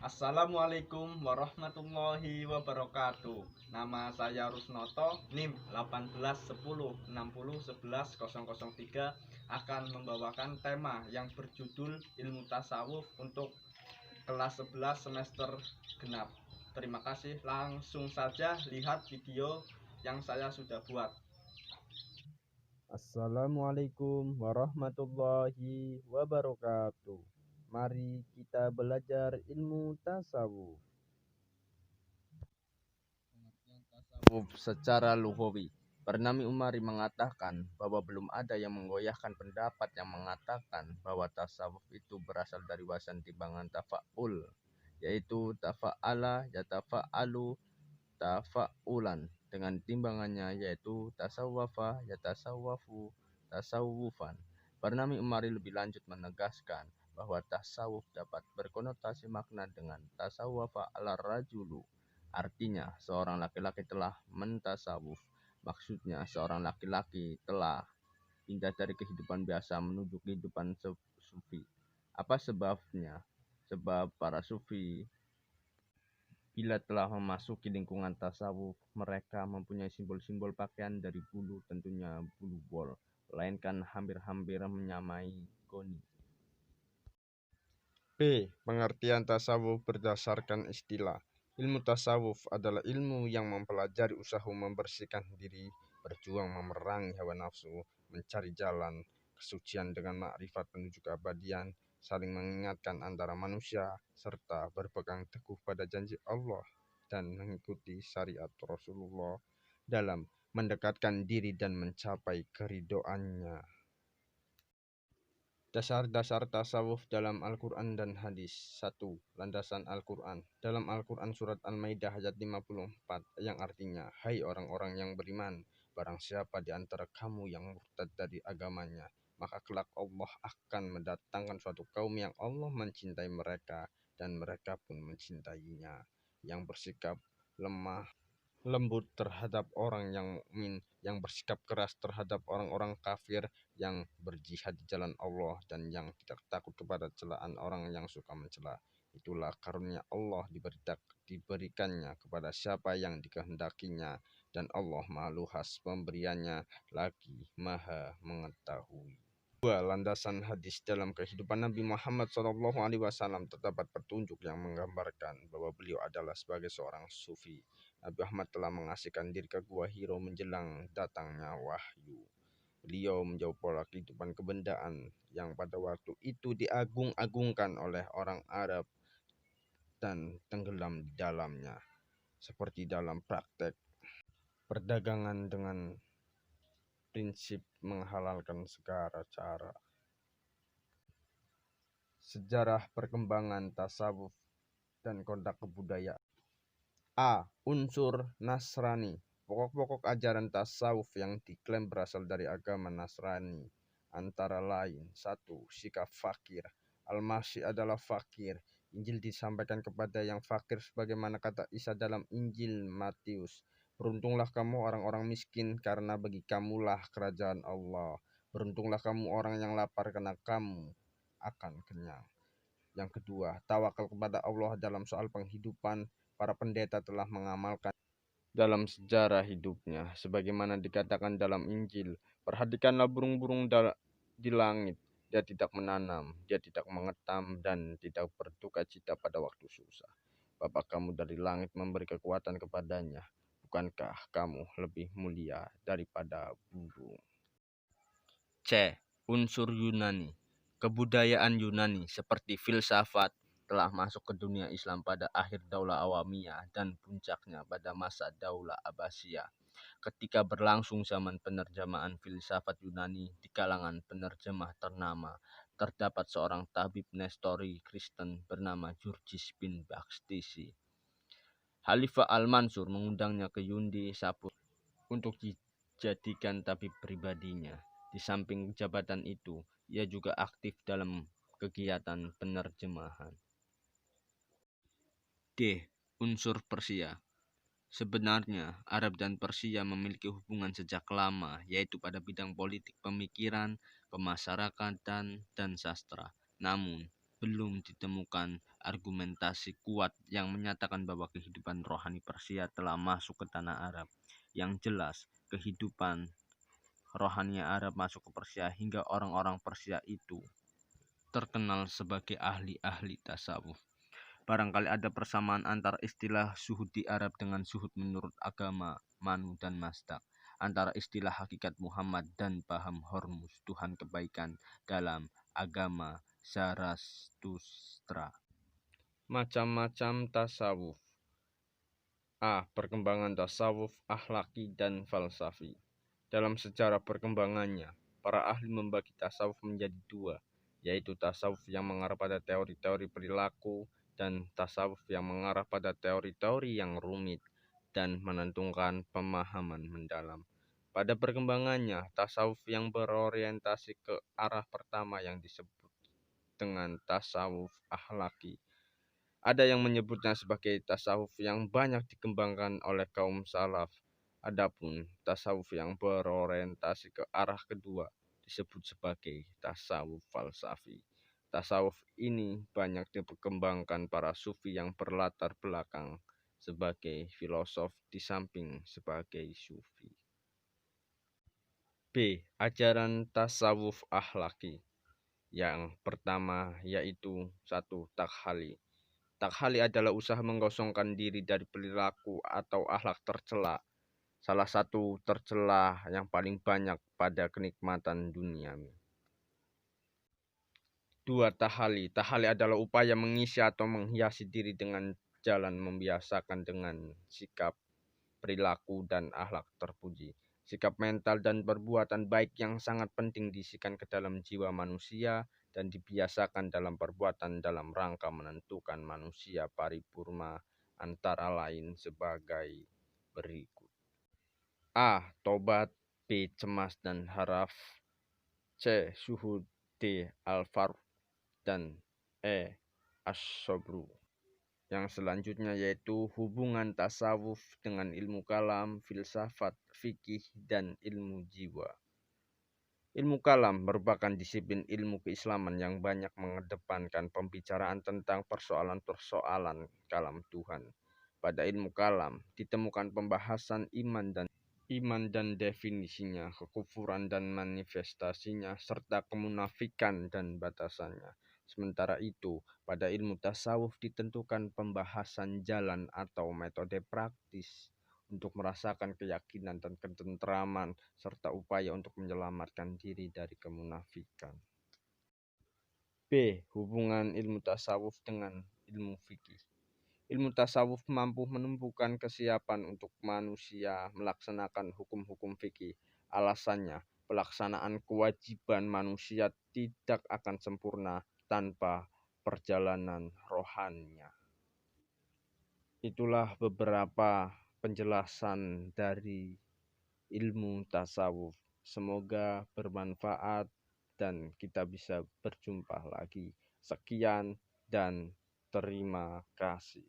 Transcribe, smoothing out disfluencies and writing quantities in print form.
Assalamualaikum warahmatullahi wabarakatuh. Nama saya Rusnoto, NIM 181060110003 akan membawakan tema yang berjudul Ilmu Tasawuf untuk kelas 11 semester genap. Terima kasih, langsung saja lihat video yang saya sudah buat. Assalamualaikum warahmatullahi wabarakatuh. Mari kita belajar ilmu tasawuf. Pengertian tasawuf secara lughawi. Bernami Umari mengatakan bahwa belum ada yang menggoyahkan pendapat yang mengatakan bahwa tasawuf itu berasal dari wasan timbangan tafa'ul, yaitu tafa'ala yatafa'alu tafa'ulan, dengan timbangannya yaitu tasawwafa yatasawwafu tasawwufan. Bernami Umari lebih lanjut menegaskan bahwa tasawuf dapat berkonotasi makna dengan tasawwafa ala rajulu, artinya seorang laki-laki telah mentasawuf. Maksudnya seorang laki-laki telah pindah dari kehidupan biasa menuju kehidupan sufi. Apa sebabnya? Sebab para sufi bila telah memasuki lingkungan tasawuf, mereka mempunyai simbol-simbol pakaian dari bulu, tentunya bulu bol, melainkan hampir-hampir menyamai goni. B. Pengertian tasawuf berdasarkan istilah. Ilmu tasawuf adalah ilmu yang mempelajari usaha membersihkan diri, berjuang memerangi hawa nafsu, mencari jalan kesucian dengan makrifat menuju keabadian, saling mengingatkan antara manusia, serta berpegang teguh pada janji Allah dan mengikuti syariat Rasulullah dalam mendekatkan diri dan mencapai keridhoannya. Dasar-dasar tasawuf dalam Al-Quran dan Hadis. 1. Landasan Al-Quran. Dalam Al-Quran surat Al-Maidah ayat 54 yang artinya, hai orang-orang yang beriman, barang siapa di antara kamu yang murtad dari agamanya, maka kelak Allah akan mendatangkan suatu kaum yang Allah mencintai mereka dan mereka pun mencintainya, yang bersikap lemah lembut terhadap orang yang mukmin, yang bersikap keras terhadap orang-orang kafir, yang berjihad di jalan Allah, dan yang tidak takut kepada celaan orang yang suka mencela. Itulah karunia Allah diberikannya kepada siapa yang dikehendakinya, dan Allah Maha Luas pemberiannya lagi Maha mengetahui. 2. Landasan hadis. Dalam kehidupan Nabi Muhammad SAW terdapat petunjuk yang menggambarkan bahwa beliau adalah sebagai seorang sufi. Nabi Muhammad telah mengasihkan diri ke Gua Hiro menjelang datangnya wahyu. Beliau menjauh pola kehidupan kebendaan yang pada waktu itu diagung-agungkan oleh orang Arab dan tenggelam di dalamnya, seperti dalam praktek perdagangan dengan prinsip menghalalkan segala cara. Sejarah perkembangan tasawuf dan kontak kebudayaan. A. Unsur Nasrani. Pokok-pokok ajaran tasawuf yang diklaim berasal dari agama Nasrani antara lain: 1. Sikap fakir. Al-Masih adalah fakir. Injil disampaikan kepada yang fakir sebagaimana kata Isa dalam Injil Matius, beruntunglah kamu orang-orang miskin, karena bagi kamulah kerajaan Allah. Beruntunglah kamu orang yang lapar, karena kamu akan kenyang. Yang kedua, tawakal kepada Allah dalam soal penghidupan. Para pendeta telah mengamalkan dalam sejarah hidupnya, sebagaimana dikatakan dalam Injil. Perhatikanlah burung-burung di langit. Dia tidak menanam, dia tidak mengetam, dan tidak berduka cita pada waktu susah. Bapa kamu dari langit memberi kekuatan kepadanya. Bukankah kamu lebih mulia daripada burung? C. Unsur Yunani. Kebudayaan Yunani seperti filsafat telah masuk ke dunia Islam pada akhir Daulah Awamiyah dan puncaknya pada masa Daulah Abbasiyah. Ketika berlangsung zaman penerjemahan filsafat Yunani di kalangan penerjemah ternama, terdapat seorang tabib Nestori Kristen bernama Jurjis bin Bakstisi. Khalifah Al-Mansur mengundangnya ke Yundi Sapur untuk dijadikan tabib pribadinya. Di samping jabatan itu, ia juga aktif dalam kegiatan penerjemahan. D. Unsur Persia. Sebenarnya, Arab dan Persia memiliki hubungan sejak lama, yaitu pada bidang politik, pemikiran, kemasyarakatan, dan sastra. Namun, belum ditemukan argumentasi kuat yang menyatakan bahwa kehidupan rohani Persia telah masuk ke tanah Arab. Yang jelas, kehidupan rohani Arab masuk ke Persia hingga orang-orang Persia itu terkenal sebagai ahli-ahli tasawuf. Barangkali ada persamaan antara istilah zuhud di Arab dengan zuhud menurut agama Manu dan Mazdak, antara istilah hakikat Muhammad dan paham Hormuz, Tuhan kebaikan dalam agama Zarathustra. Macam-macam tasawuf. A. Perkembangan tasawuf akhlaki dan falsafi. Dalam sejarah perkembangannya, para ahli membagi tasawuf menjadi dua, yaitu tasawuf yang mengarah pada teori-teori perilaku dan tasawuf yang mengarah pada teori-teori yang rumit dan menentukan pemahaman mendalam. Pada perkembangannya, tasawuf yang berorientasi ke arah pertama yang disebut dengan tasawuf akhlaki. Ada yang menyebutnya sebagai tasawuf yang banyak dikembangkan oleh kaum salaf. Adapun tasawuf yang berorientasi ke arah kedua disebut sebagai tasawuf falsafi. Tasawuf ini banyak dikembangkan para sufi yang berlatar belakang sebagai filosof di samping sebagai sufi. B. Ajaran tasawuf akhlaki. Yang pertama yaitu 1. Takhali. Takhali adalah usaha mengosongkan diri dari perilaku atau akhlak tercela. Salah satu tercela yang paling banyak pada kenikmatan duniawi. 2. Tahali. Tahali adalah upaya mengisi atau menghiasi diri dengan jalan membiasakan dengan sikap, perilaku, dan akhlak terpuji. Sikap mental dan perbuatan baik yang sangat penting diisikan ke dalam jiwa manusia dan dibiasakan dalam perbuatan dalam rangka menentukan manusia paripurna antara lain sebagai berikut. A. Tobat. B. Cemas dan haraf. C. Suhud. D. Al-Farq. Dan E. As-Sobru. Yang selanjutnya yaitu hubungan tasawuf dengan ilmu kalam, filsafat, fikih, dan ilmu jiwa. Ilmu kalam merupakan disiplin ilmu keislaman yang banyak mengedepankan pembicaraan tentang persoalan-persoalan kalam Tuhan. Pada ilmu kalam ditemukan pembahasan iman dan definisinya, kekufuran dan manifestasinya, serta kemunafikan dan batasannya. Sementara itu, pada ilmu tasawuf ditentukan pembahasan jalan atau metode praktis untuk merasakan keyakinan dan ketentraman, serta upaya untuk menyelamatkan diri dari kemunafikan. B. Hubungan ilmu tasawuf dengan ilmu fikih. Ilmu tasawuf mampu menumbuhkan kesiapan untuk manusia melaksanakan hukum-hukum fikih. Alasannya, pelaksanaan kewajiban manusia tidak akan sempurna tanpa perjalanan rohaninya. Itulah beberapa penjelasan dari ilmu tasawuf. Semoga bermanfaat dan kita bisa berjumpa lagi. Sekian dan terima kasih.